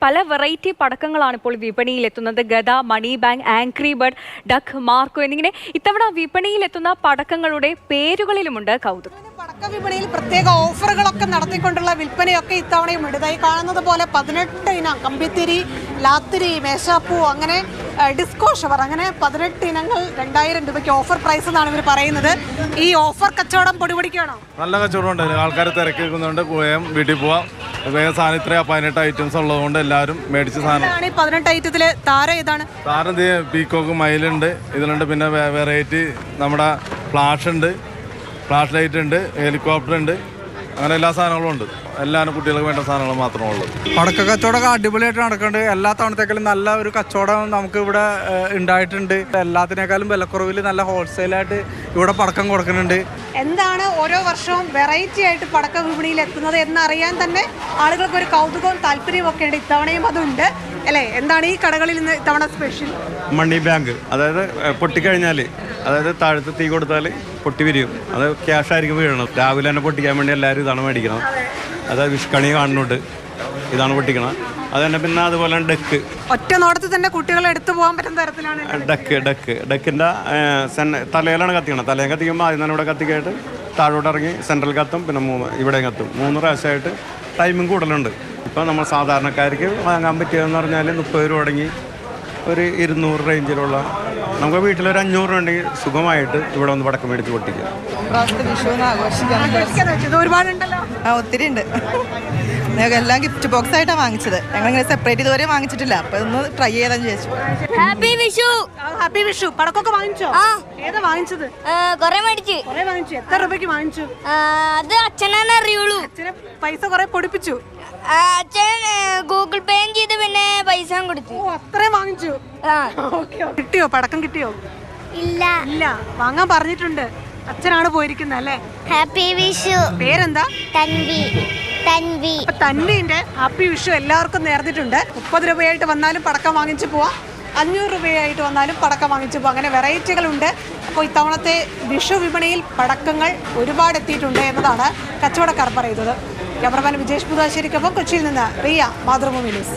പല വെറൈറ്റി പടക്കങ്ങളാണ് ഇപ്പോൾ വിപണിയിലെത്തുന്നത്. ഗദ, money bank, angry bird, duck, Marco എന്നിങ്ങനെ ഇത്തവണ വിപണിയിലെത്തുന്ന പടക്കങ്ങളുടെ പേരുകളിലുമുണ്ട് കൗതുകം. പടക്ക വിപണിയിൽ പ്രത്യേക ഓഫറുകളൊക്കെ നടത്തിക്കൊണ്ടുള്ള വിൽപ്പനയൊക്കെ ഇത്തവണയും ഉണ്ട്. ഇതായി കാണുന്നത് പോലെ 18 ഇനം കമ്പിത്തിരി, ലാത്തിരി, മേശാപ്പൂ, അങ്ങനെ ഡിസ്കോ ഷവർ, അങ്ങനെ 18 ഇനങ്ങൾ 2000 രൂപയ്ക്ക് ഓഫർ പ്രൈസ് എന്നാണ് ഇവർ പറയുന്നത്. ഈ ഓഫർ കച്ചവടം പൊടിപൊടിക്കുകയാണോ? നല്ല കച്ചവടം ഉണ്ട്. ആൾക്കാർ തിരക്കിക്കുന്നുണ്ട്. വേഗം വീട്ടിൽ പോവാം. വേഗം സാധനം ഇത്രയും 18 ഐറ്റംസ് ഉള്ളതുകൊണ്ട് എല്ലാവരും മേടിച്ച് സാധനം. 18 ഐറ്റത്തില് താരം ഏതാണ്? താരം പീക്കോക്ക്, മയിലുണ്ട്, ഇതിലുണ്ട്. പിന്നെ വെറൈറ്റി നമ്മുടെ ഫ്ലാഷ് ഉണ്ട്, ഫ്ലാഷ് ലൈറ്റ് ഉണ്ട്, ഹെലികോപ്റ്റർ ഉണ്ട്, അങ്ങനെ എല്ലാ സാധനങ്ങളും ഉണ്ട്. എല്ലാവരും കുട്ടികൾക്ക് വേണ്ട സാധനങ്ങൾ മാത്രമേ ഉള്ളൂ. പടക്ക കച്ചവടമൊക്കെ അടിപൊളിയായിട്ട് നടക്കുന്നുണ്ട്. എല്ലാ തവണത്തേക്കാളും നല്ല ഒരു കച്ചവടം നമുക്ക് ഇവിടെ ഉണ്ടായിട്ടുണ്ട്. എല്ലാത്തിനേക്കാളും വിലക്കുറവിൽ നല്ല ഹോൾസെയിലായിട്ട് ഇവിടെ പടക്കം കൊടുക്കുന്നുണ്ട്. എന്താണ് ഓരോ വർഷവും വെറൈറ്റി ആയിട്ട് പടക്ക വിപണിയിൽ എത്തുന്നത് എന്നറിയാൻ തന്നെ ആളുകൾക്ക് ഒരു കൗതുകവും താല്പര്യവും ഒക്കെ ഉണ്ട്. ഇത്തവണയും അതുണ്ട് അല്ലേ? എന്താണ് ഈ കടകളിൽ നിന്ന് ഇത്തവണ സ്പെഷ്യൽ? മണി ബാങ്ക്, അതായത് പൊട്ടിക്കഴിഞ്ഞാൽ, അതായത് താഴത്ത് തീ കൊടുത്താൽ പൊട്ടി വിരിയും. അത് ക്യാഷ് ആയിരിക്കും വീഴണം. രാവിലെ തന്നെ പൊട്ടിക്കാൻ വേണ്ടി എല്ലാവരും ഇതാണ് മേടിക്കണം. അതായത് വിഷ്കണി കാണുന്നുണ്ട്, ഇതാണ് പൊട്ടിക്കണം. അത് തന്നെ. പിന്നെ അതുപോലെ ഡക്ക്, ഒറ്റ നോട്ടത്തിൽ തന്നെ കുട്ടികളെ എടുത്തു പോകാൻ പറ്റുന്ന തരത്തിലാണ് ഡക്കിൻ്റെ തലയിലാണ് കത്തിക്കണം. തലയിൽ കത്തിക്കുമ്പോൾ ആദ്യം തന്നെ ഇവിടെ കത്തിക്കായിട്ട് താഴോട്ട് ഇറങ്ങി സെൻട്രൽ കത്തും, പിന്നെ ഇവിടെയും കത്തും. 3 പ്രാവശ്യമായിട്ട് ടൈമും കൂടുതലുണ്ട്. ഇപ്പം നമ്മൾ സാധാരണക്കാർക്ക് വാങ്ങാൻ പറ്റിയതെന്ന് പറഞ്ഞാൽ 30 രൂപ തുടങ്ങി ഒരു 200 റേഞ്ചിലുള്ള, നമുക്ക് വീട്ടിലൊരു 500 രൂപ ഉണ്ടെങ്കിൽ സുഖമായിട്ട് ഇവിടെ ഒന്ന് പടക്കം മേടിച്ച് പൊട്ടിക്കുക. ഒരുപാടുണ്ടല്ലോ. ഒത്തിരി ഉണ്ട്. എല്ലാം ഗിഫ്റ്റ് ബോക്സ് ആയിട്ടാണ് വാങ്ങിച്ചത്. ഞങ്ങളിങ്ങനെ സെപ്പറേറ്റ് ഇതുവരെ വാങ്ങിച്ചിട്ടില്ല. അപ്പൊ ഒന്ന് ട്രൈ ചെയ്താന്ന് ചോദിച്ചു. ഹാപ്പി വിഷു. ഹാപ്പി വിഷു. പടക്കൊക്കെ വാങ്ങിച്ചോ? ഏതാ വാങ്ങിച്ചത്? കൊറേ മേടിച്ചു. എത്ര രൂപയ്ക്ക് വാങ്ങിച്ചു? അത് അച്ഛനെ അറിയുള്ളൂ. അച്ഛനെ പൈസ കൊറേ പൊടിപ്പിച്ചു. അച്ഛൻ ഗൂഗിൾ പേ ചെയ്ത് പിന്നെ പൈസ കൊടുത്തു. അത്രയും വാങ്ങിച്ചു. കിട്ടിയോ? പടക്കം കിട്ടിയോ? ഇല്ല. വാങ്ങാൻ പറഞ്ഞിട്ടുണ്ട്. അച്ഛനാണ് പോയിരിക്കുന്നത് അല്ലേ? ഹാപ്പി വിഷു. പേരെന്താ? തൻവി. തൻവിന്റെ ഹാപ്പി വിഷു എല്ലാവർക്കും നേർന്നിട്ടുണ്ട്. 30 രൂപയായിട്ട് വന്നാലും പടക്കം വാങ്ങിച്ചു പോവാം, 500 രൂപയായിട്ട് വന്നാലും പടക്കം വാങ്ങിച്ചു പോവാം. അങ്ങനെ വെറൈറ്റികളുണ്ട്. അപ്പോൾ ഇത്തവണത്തെ വിഷു വിപണിയിൽ പടക്കങ്ങൾ ഒരുപാട് എത്തിയിട്ടുണ്ട് എന്നതാണ് കച്ചവടക്കാർ പറയുന്നത്. ക്യാമറമാൻ വിജേഷ് പുതാശ്ശേരിക്കൊപ്പം കൊച്ചിയിൽ നിന്ന് റിയ, മാതൃഭൂമി ന്യൂസ്.